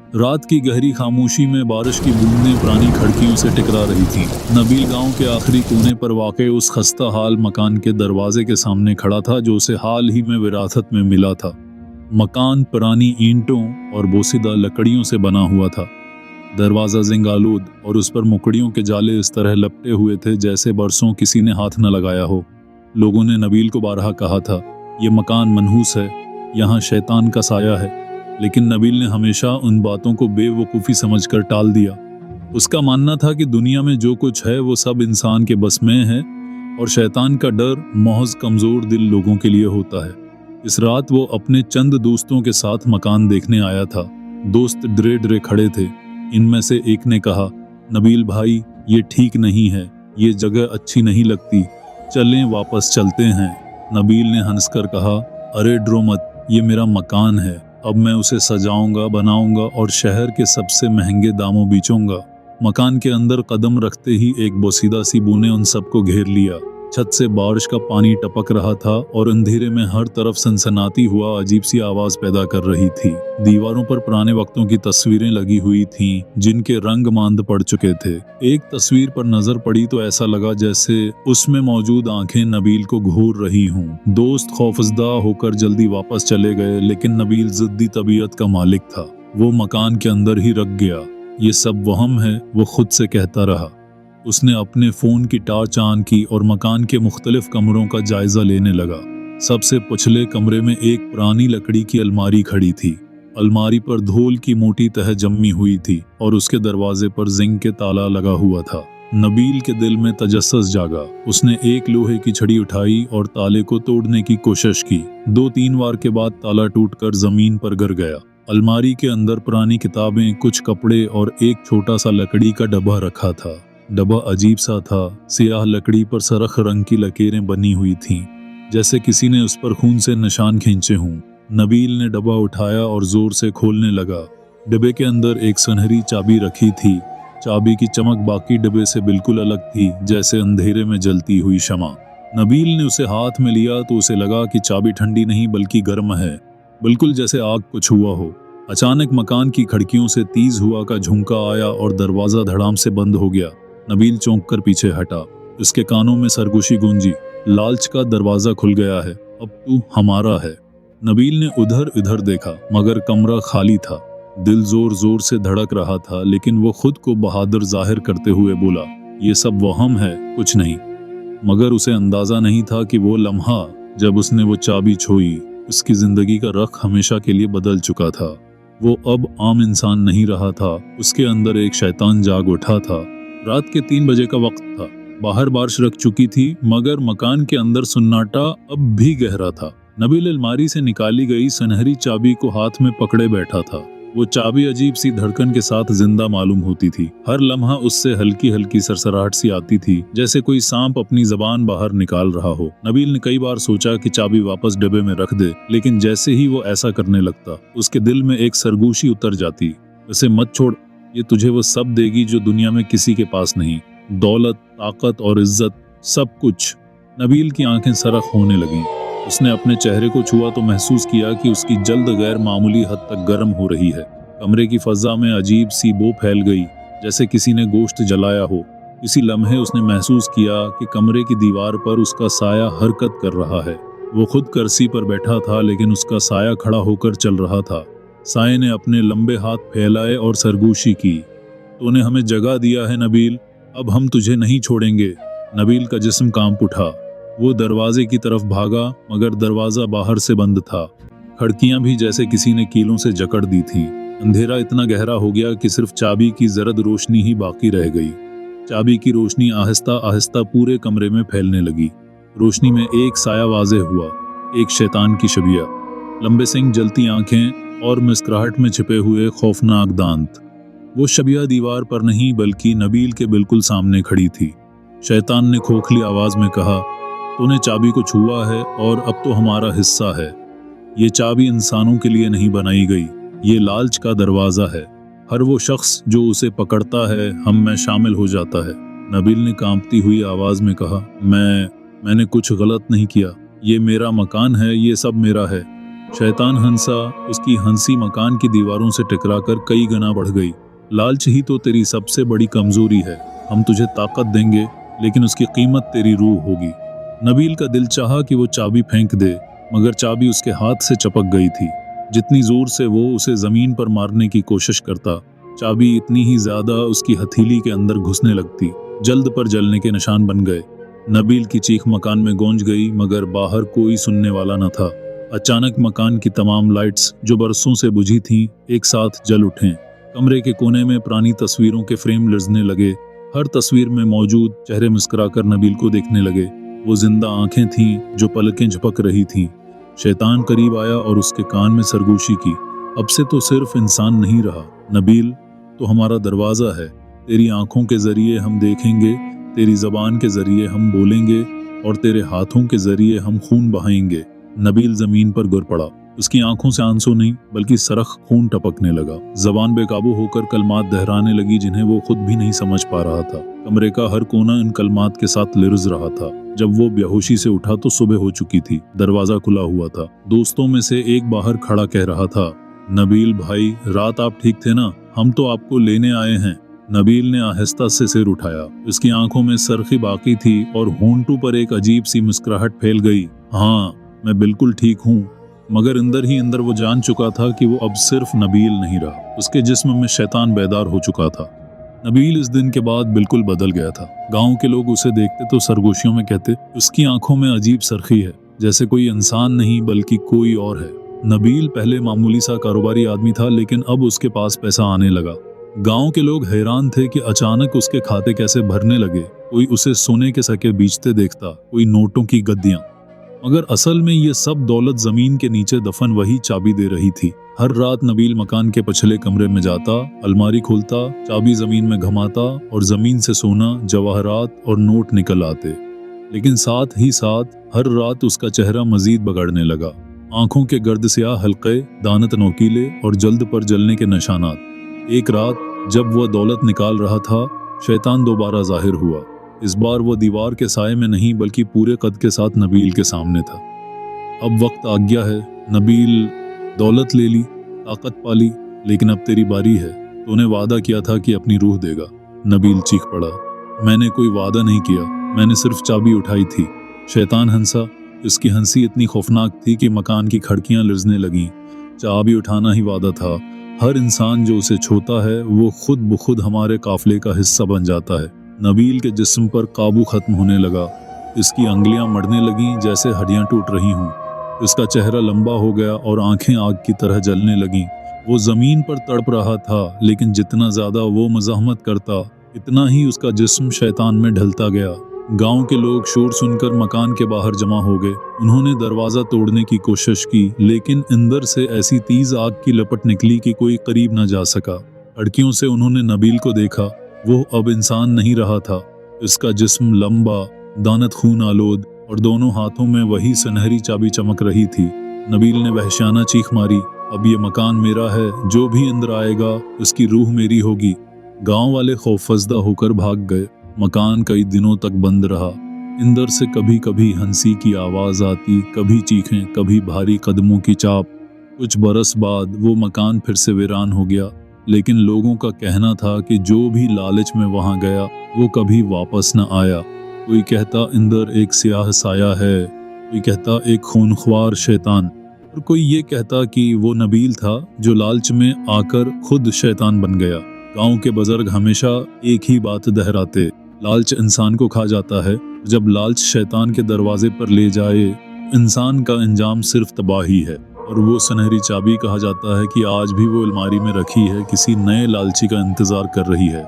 रात की गहरी खामोशी में बारिश की बूंदें पुरानी खिड़कियों से टकरा रही थीं। नबील गांव के आखिरी कोने पर वाक़ उस खस्ता हाल मकान के दरवाजे के सामने खड़ा था जो उसे हाल ही में विरासत में मिला था। मकान पुरानी ईंटों और बोसीदा लकड़ियों से बना हुआ था। दरवाज़ा जिंगालूद और उस पर मुकड़ियों के जाले इस तरह लपटे हुए थे जैसे बरसों किसी ने हाथ न लगाया हो। लोगों ने नबील को बारहा कहा था, ये मकान मनहूस है, यहाँ शैतान का साया है, लेकिन नबील ने हमेशा उन बातों को बेवकूफ़ी समझकर टाल दिया। उसका मानना था कि दुनिया में जो कुछ है वो सब इंसान के बस में है और शैतान का डर महज कमज़ोर दिल लोगों के लिए होता है। इस रात वो अपने चंद दोस्तों के साथ मकान देखने आया था। दोस्त डरे डरे खड़े थे। इनमें से एक ने कहा, नबील भाई, ये ठीक नहीं है, ये जगह अच्छी नहीं लगती, चलें वापस चलते हैं। नबील ने हंसकर कहा, अरे डरो मत, ये मेरा मकान है, अब मैं उसे सजाऊंगा, बनाऊंगा और शहर के सबसे महंगे दामों बेचूंगा। मकान के अंदर कदम रखते ही एक बोसीदा सी बू ने उन सबको घेर लिया। छत से बारिश का पानी टपक रहा था और अंधेरे में हर तरफ सनसनाती हुआ अजीब सी आवाज पैदा कर रही थी। दीवारों पर पुराने वक्तों की तस्वीरें लगी हुई थीं, जिनके रंग मांद पड़ चुके थे। एक तस्वीर पर नजर पड़ी तो ऐसा लगा जैसे उसमें मौजूद आंखें नबील को घूर रही हों। दोस्त खौफजदा होकर जल्दी वापस चले गए, लेकिन नबील जिद्दी तबीयत का मालिक था। वो मकान के अंदर ही रख गया। ये सब वहम है, वो खुद से कहता रहा। उसने अपने फ़ोन की टार्च ऑन की और मकान के मुख्तलिफ कमरों का जायज़ा लेने लगा। सबसे पिछले कमरे में एक पुरानी लकड़ी की अलमारी खड़ी थी। अलमारी पर धूल की मोटी तह जमी हुई थी और उसके दरवाजे पर जिंक के ताला लगा हुआ था। नबील के दिल में तजस्सुस जागा। उसने एक लोहे की छड़ी उठाई और ताले को तोड़ने की कोशिश की। 2-3 बार के बाद ताला टूटकर ज़मीन पर गिर गया। अलमारी के अंदर पुरानी किताबें, कुछ कपड़े और एक छोटा सा लकड़ी का डब्बा रखा था। डब्बा अजीब सा था। सियाह लकड़ी पर सरख रंग की लकीरें बनी हुई थीं, जैसे किसी ने उस पर खून से निशान खींचे हों। नबील ने डब्बा उठाया और जोर से खोलने लगा। डब्बे के अंदर एक सुनहरी चाबी रखी थी। चाबी की चमक बाकी डब्बे से बिल्कुल अलग थी, जैसे अंधेरे में जलती हुई शमा। नबील ने उसे हाथ में लिया तो उसे लगा कि चाबी ठंडी नहीं बल्कि गर्म है, बिल्कुल जैसे आग को छुआ हो। अचानक मकान की खिड़कियों से तेज हुआ का झुंका आया और दरवाजा धड़ाम से बंद हो गया। नबील चौंक कर पीछे हटा। उसके कानों में सरगोशी गूंजी, लालच का दरवाजा खुल गया है, अब तू हमारा है। नबील ने उधर इधर देखा, मगर कमरा खाली था। दिल जोर जोर से धड़क रहा था, लेकिन वो खुद को बहादुर जाहिर करते हुए बोला, ये सब वहम है, कुछ नहीं। मगर उसे अंदाजा नहीं था कि वो लम्हा जब उसने वो चाबी छोई, उसकी जिंदगी का रख हमेशा के लिए बदल चुका था। वो अब आम इंसान नहीं रहा था, उसके अंदर एक शैतान जाग उठा था। रात के 3 बजे का वक्त था। बाहर बारिश रुक चुकी थी, मगर मकान के अंदर सन्नाटा अब भी गहरा था। नबील अलमारी से निकाली गई सुनहरी चाबी को हाथ में पकड़े बैठा था। वो चाबी अजीब सी धड़कन के साथ जिंदा मालूम होती थी। हर लम्हा उससे हल्की हल्की सरसराहट सी आती थी, जैसे कोई सांप अपनी जबान बाहर निकाल रहा हो। नबील ने कई बार सोचा कि चाबी वापस डब्बे में रख दे, लेकिन जैसे ही वो ऐसा करने लगता, उसके दिल में एक सरगोशी उतर जाती, उसे मत छोड़, ये तुझे वो सब देगी जो दुनिया में किसी के पास नहीं, दौलत, ताकत और इज्जत, सब कुछ। नबील की आंखें सरख होने लगीं। उसने अपने चेहरे को छुआ तो महसूस किया कि उसकी जल्द गैर मामूली हद तक गर्म हो रही है। कमरे की फजा में अजीब सी बो फैल गई, जैसे किसी ने गोश्त जलाया हो। इसी लम्हे उसने महसूस किया कि कमरे की दीवार पर उसका साया हरकत कर रहा है। वो खुद कुर्सी पर बैठा था, लेकिन उसका साया खड़ा होकर चल रहा था। साये ने अपने लंबे हाथ फैलाए और सरगोशी की। तूने हमें जगा दिया है नबील, अब हम तुझे नहीं छोड़ेंगे। नबील का जिस्म कांप उठा। वो दरवाजे की तरफ भागा, मगर दरवाजा बाहर से बंद था। खिड़कियां भी जैसे किसी ने कीलों से जकड़ दी थीं। अंधेरा इतना गहरा हो गया कि सिर्फ चाबी की जर्द रोशनी ही बाकी रह गई। चाबी की रोशनी आहिस्ता आहिस्ता पूरे कमरे में फैलने लगी। रोशनी में एक साया वाज़ेह हुआ, एक शैतान की शबिया, लंबे सिंह, जलती आंखें और मुस्कुराहट में छिपे हुए खौफनाक दांत। वो शबिया दीवार पर नहीं बल्कि नबील के बिल्कुल सामने खड़ी थी। शैतान ने खोखली आवाज में कहा, तूने चाबी को छुआ है और अब तो हमारा हिस्सा है। ये चाबी इंसानों के लिए नहीं बनाई गई, ये लालच का दरवाज़ा है। हर वो शख्स जो उसे पकड़ता है, हम में शामिल हो जाता है। नबील ने कांपती हुई आवाज में कहा, मैंने कुछ गलत नहीं किया, ये मेरा मकान है, ये सब मेरा है। शैतान हंसा। उसकी हंसी मकान की दीवारों से टकराकर कई गुना बढ़ गई। लालच ही तो तेरी सबसे बड़ी कमजोरी है। हम तुझे ताकत देंगे, लेकिन उसकी कीमत तेरी रूह होगी। नबील का दिल चाहा कि वो चाबी फेंक दे, मगर चाबी उसके हाथ से चपक गई थी। जितनी जोर से वो उसे जमीन पर मारने की कोशिश करता, चाबी इतनी ही ज्यादा उसकी हथेली के अंदर घुसने लगती। जल्द पर जलने के निशान बन गए। नबील की चीख मकान में गूंज गई, मगर बाहर कोई सुनने वाला न था। अचानक मकान की तमाम लाइट्स जो बरसों से बुझी थीं, एक साथ जल उठें। कमरे के कोने में पुरानी तस्वीरों के फ्रेम लर्जने लगे। हर तस्वीर में मौजूद चेहरे मुस्कुराकर नबील को देखने लगे। वो जिंदा आंखें थीं जो पलकें झपक रही थीं। शैतान करीब आया और उसके कान में सरगोशी की। अब से तो सिर्फ इंसान नहीं रहा नबील, तो हमारा दरवाज़ा है। तेरी आंखों के जरिए हम देखेंगे, तेरी जबान के जरिए हम बोलेंगे, और तेरे हाथों के जरिए हम खून बहाएंगे। नबील जमीन पर गिर पड़ा। उसकी आंखों से आंसू नहीं, बल्कि सरख खून टपकने लगा। जबान बेकाबू होकर कलमात दोहराने लगी, जिन्हें वो खुद भी नहीं समझ पा रहा था। कमरे का हर कोना इन कलमात के साथ लिरज रहा था। जब वो बेहोशी से उठा तो सुबह हो चुकी थी। दरवाजा खुला हुआ था। दोस्तों में से एक बाहर खड़ा कह रहा था, नबील भाई, रात आप ठीक थे ना? हम तो आपको लेने आए हैं। नबील ने आहिस्ता से सिर उठाया। उसकी आंखों में सरखी बाकी थी और होंठों पर एक अजीब सी मुस्कुराहट फैल गई। हाँ, मैं बिल्कुल ठीक हूँ। मगर अंदर ही अंदर वो जान चुका था कि वो अब सिर्फ नबील नहीं रहा। उसके जिस्म में शैतान बेदार हो चुका था। नबील इस दिन के बाद बिल्कुल बदल गया था। गांव के लोग उसे देखते तो सरगोशियों में कहते, उसकी आंखों में अजीब सरखी है, जैसे कोई इंसान नहीं बल्कि कोई और है। नबील पहले मामूली सा कारोबारी आदमी था, लेकिन अब उसके पास पैसा आने लगा। गांव के लोग हैरान थे कि अचानक उसके खाते कैसे भरने लगे। कोई उसे सोने के सके बेचते देखता, कोई नोटों की गद्दियां। मगर असल में ये सब दौलत जमीन के नीचे दफन वही चाबी दे रही थी। हर रात नबील मकान के पिछले कमरे में जाता, अलमारी खोलता, चाबी जमीन में घुमाता और जमीन से सोना, जवाहरात और नोट निकल आते। लेकिन साथ ही साथ हर रात उसका चेहरा मजीद बिगड़ने लगा। आंखों के गर्द स्याह हल्के, दानत नोकीले और जल्द पर जलने के निशानात। एक रात जब वह दौलत निकाल रहा था, शैतान दोबारा जाहिर हुआ। इस बार वो दीवार के साए में नहीं बल्कि पूरे कद के साथ नबील के सामने था। अब वक्त आ गया है नबील, दौलत ले ली, ताकत पाली, लेकिन अब तेरी बारी है। तूने वादा किया था कि अपनी रूह देगा। नबील चीख पड़ा, मैंने कोई वादा नहीं किया, मैंने सिर्फ चाबी उठाई थी। शैतान हंसा। उसकी हंसी इतनी खौफनाक थी कि मकान की खिड़कियां लरजने लगीं। चाबी उठाना ही वादा था। हर इंसान जो उसे छूता है वो खुद ब खुद हमारे काफिले का हिस्सा बन जाता है। नबील के जिस्म पर काबू खत्म होने लगा। इसकी अंगलियां मड़ने लगीं जैसे हड्डियां टूट रही हों। उसका चेहरा लंबा हो गया और आंखें आग की तरह जलने लगीं। वो जमीन पर तड़प रहा था, लेकिन जितना ज्यादा वो मज़ाहमत करता, इतना ही उसका जिस्म शैतान में ढलता गया। गांव के लोग शोर सुनकर मकान के बाहर जमा हो गए। उन्होंने दरवाज़ा तोड़ने की कोशिश की, लेकिन अंदर से ऐसी तेज आग की लपट निकली कि कोई करीब न जा सका। खिड़कियों से उन्होंने नबील को देखा। वो अब इंसान नहीं रहा था। उसका जिस्म लंबा, दानत खून आलोद, और दोनों हाथों में वही सुनहरी चाबी चमक रही थी। नबील ने वहशाना चीख मारी, अब ये मकान मेरा है, जो भी अंदर आएगा उसकी रूह मेरी होगी। गांव वाले खौफजदा होकर भाग गए। मकान कई दिनों तक बंद रहा। अंदर से कभी कभी हंसी की आवाज़ आती, कभी चीखें, कभी भारी कदमों की चाप। कुछ बरस बाद वो मकान फिर से वीरान हो गया, लेकिन लोगों का कहना था कि जो भी लालच में वहां गया वो कभी वापस न आया। कोई कहता अंदर एक स्याह साया है, कोई कहता एक खूनख्वार शैतान, और कोई ये कहता कि वो नबील था जो लालच में आकर खुद शैतान बन गया। गांव के बुजुर्ग हमेशा एक ही बात दोहराते, लालच इंसान को खा जाता है। जब लालच शैतान के दरवाजे पर ले जाए, इंसान का अंजाम सिर्फ तबाही है। और वो सुनहरी चाबी कहा जाता है कि आज भी वो अलमारी में रखी है, किसी नए लालची का इंतजार कर रही है।